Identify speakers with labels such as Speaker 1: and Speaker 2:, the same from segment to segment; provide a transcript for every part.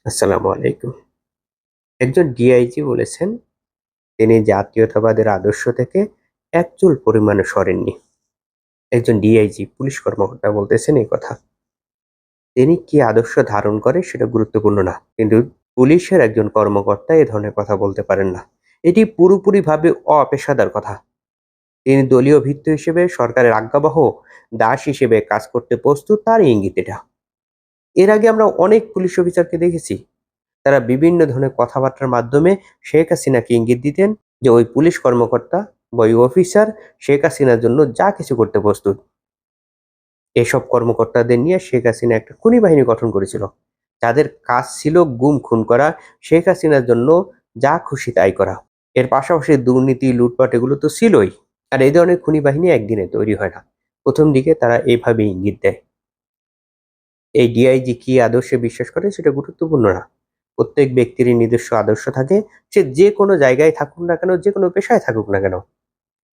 Speaker 1: আসসালামু আলাইকুম। একজন ডিআইজি বলেছেন তিনি জাতীয়তাবাদের আদর্শ থেকে এক চুল পরিমাণও সরেননি। একজন ডিআইজি পুলিশ কর্মকর্তা বলতেছেন এই কথা। তিনি কি আদর্শ ধারণ করে সেটা গুরুত্বপূর্ণ না। কিন্তু পুলিশের একজন কর্মকর্তা এ ধরনের কথা বলতে পারেন না। এটি পুরোপুরিভাবে অপেশাদার কথা। তিনি দলীয় ভিত্তি হিসেবে সরকারের আজ্ঞাবহ দাস হিসেবে কাজ করতে প্রস্তুত তার ইঙ্গিত এটা। এর আগে আমরা অনেক পুলিশ অফিসারকে দেখেছি তারা বিভিন্ন ধরনের কথাবার্তার মাধ্যমে শেখ হাসিনাকে ইঙ্গিত দিতেন যে ওই পুলিশ কর্মকর্তা বা ওই অফিসার শেখ হাসিনার জন্য যা কিছু করতে প্রস্তুত। এসব কর্মকর্তাদের নিয়ে শেখ হাসিনা একটা খুনি বাহিনী গঠন করেছিল যাদের কাজ ছিল গুম খুন করা, শেখ হাসিনার জন্য যা খুশি তাই করা। এর পাশাপাশি দুর্নীতি লুটপাট এগুলো তো ছিলই। আর এই ধরনের খুনি বাহিনী একদিনে তৈরি হয় না, প্রথম দিকে তারা এইভাবে ইঙ্গিত দেয়। এই ডিআইজি কি আদর্শে বিশ্বাস করে সেটা গুরুত্বপূর্ণ না। প্রত্যেক ব্যক্তিরই নিজস্ব আদর্শ থাকে, সে যে কোনো জায়গায় থাকুক না কেন, যে কোনো পেশায় থাকুক না কেন।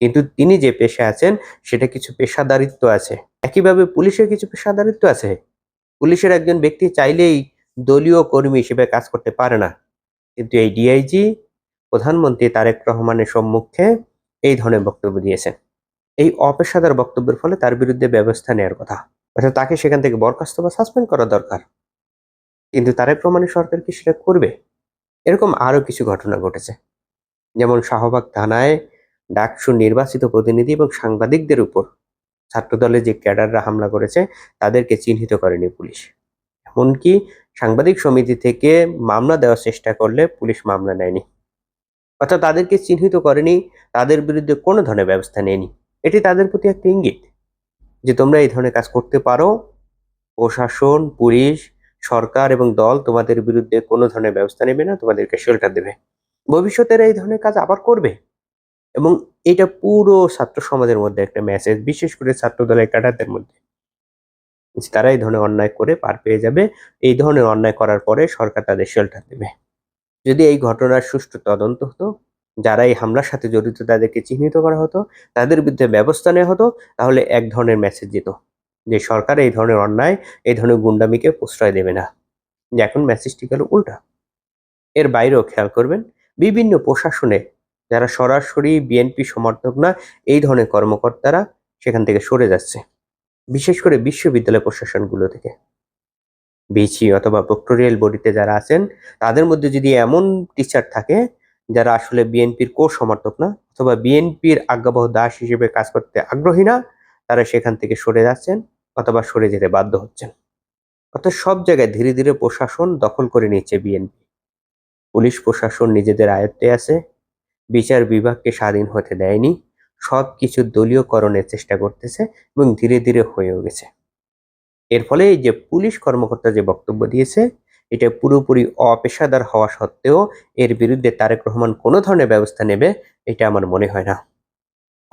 Speaker 1: কিন্তু তিনি যে পেশায় আছেন সেটা কিছু পেশাদারিত্ব আছে। একইভাবে পুলিশের কিছু পেশাদারিত্ব আছে। পুলিশের একজন ব্যক্তি চাইলেই দলীয় কর্মী হিসেবে কাজ করতে পারে না। কিন্তু এই ডিআইজি প্রধানমন্ত্রী তারেক রহমানের সম্মুখে এই ধরনের বক্তব্য দিয়েছেন। এই অপেশাদার বক্তব্যের ফলে তার বিরুদ্ধে ব্যবস্থা নেওয়ার কথা, অর্থাৎ তাকে সেখান থেকে বরখাস্ত বা সাসপেন্ড করা দরকার। কিন্তু তারেক রহমানের সরকার কি সেটা করবে? এরকম আরো কিছু ঘটনা ঘটেছে। যেমন শাহবাগ থানায় ডাকসুর নির্বাচিত প্রতিনিধি এবং সাংবাদিকদের উপর ছাত্রদলের যে ক্যাডাররা হামলা করেছে তাদেরকে চিহ্নিত করেনি পুলিশ। এমনকি সাংবাদিক সমিতি থেকে মামলা দেওয়ার চেষ্টা করলে পুলিশ মামলা নেয়নি, অর্থাৎ তাদেরকে চিহ্নিত করেনি, তাদের বিরুদ্ধে কোনো ধরনের ব্যবস্থা নেয়নি। এটি তাদের প্রতি একটা ইঙ্গিত যে তোমরা এই ধরনের কাজ করতে পারো, প্রশাসন, পুলিশ, সরকার এবং দল তোমাদের বিরুদ্ধে কোনো ধরনের ব্যবস্থা নেবে না, তোমাদেরকে শেল্টার দেবে। ভবিষ্যতের এই ধরনের কাজ আবার করবে। এবং এটা পুরো ছাত্র সমাজের মধ্যে একটা মেসেজ, বিশেষ করে ছাত্র দলের ক্যাডারদের মধ্যে, যে তারা এই ধরনের অন্যায় করে পার পেয়ে যাবে। এই ধরনের অন্যায় করার পরে সরকার তাদের শেল্টার দেবে। যদি এই ঘটনার সুষ্ঠু তদন্ত হতো, যারা এই হামলার সাথে জড়িত তাদেরকে চিহ্নিত করা হতো, তাদের বিরুদ্ধে ব্যবস্থা নেওয়া হতো, তাহলে এক ধরনের মেসেজ যেত যে সরকার এই ধরনের অন্যায়, এই ধরনের গুন্ডামিকে প্রশ্রয় দেবে না। যে এখন মেসেজটি গেল উল্টা। এর বাইরেও খেয়াল করবেন, বিভিন্ন প্রশাসনে যারা সরাসরি বিএনপি সমর্থক না, এই ধরনের কর্মকর্তারা সেখান থেকে সরে যাচ্ছে। বিশেষ করে বিশ্ববিদ্যালয় প্রশাসনগুলো থেকে। বিসি অথবা প্রক্টরিয়াল বডিতে যারা আছেন তাদের মধ্যে যদি এমন টিচার থাকে যারা আসলে বিএনপির কোর সমর্থক না, অথবা বিএনপির আজ্ঞাবহ দাস হিসেবে কাজ করতে আগ্রহী না, তারা সেখান থেকে সরে যাচ্ছেন অথবা সরে যেতে বাধ্য হচ্ছেন। অর্থাৎ সব জায়গায় ধীরে ধীরে প্রশাসন দখল করে নিচ্ছে বিএনপি। পুলিশ প্রশাসন নিজেদের আয়ত্তে আছে, বিচার বিভাগকে স্বাধীন হতে দেয়নি, সবকিছু দলীয়করণের চেষ্টা করতেছে এবং ধীরে ধীরে হয়েও গেছে। এর ফলে এই যে পুলিশ কর্মকর্তা যে বক্তব্য দিয়েছে এটা পুরোপুরি অপেশাদার হওয়া সত্ত্বেও এর বিরুদ্ধে তারেক রহমান কোনো ধরনের ব্যবস্থা নেবে এটা আমার মনে হয় না।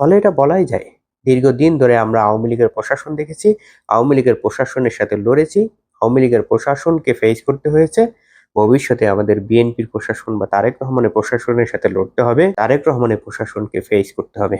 Speaker 1: ফলে এটা বলাই যায়, দীর্ঘদিন ধরে আমরা আওয়ামী লীগের প্রশাসন দেখেছি, আওয়ামী লীগের প্রশাসনের সাথে লড়েছি, আওয়ামী লীগের প্রশাসনকে ফেস করতে হয়েছে। ভবিষ্যতে আমাদের বিএনপির প্রশাসন বা তারেক রহমানের প্রশাসনের সাথে লড়তে হবে, তারেক রহমানের প্রশাসনকে ফেস করতে হবে।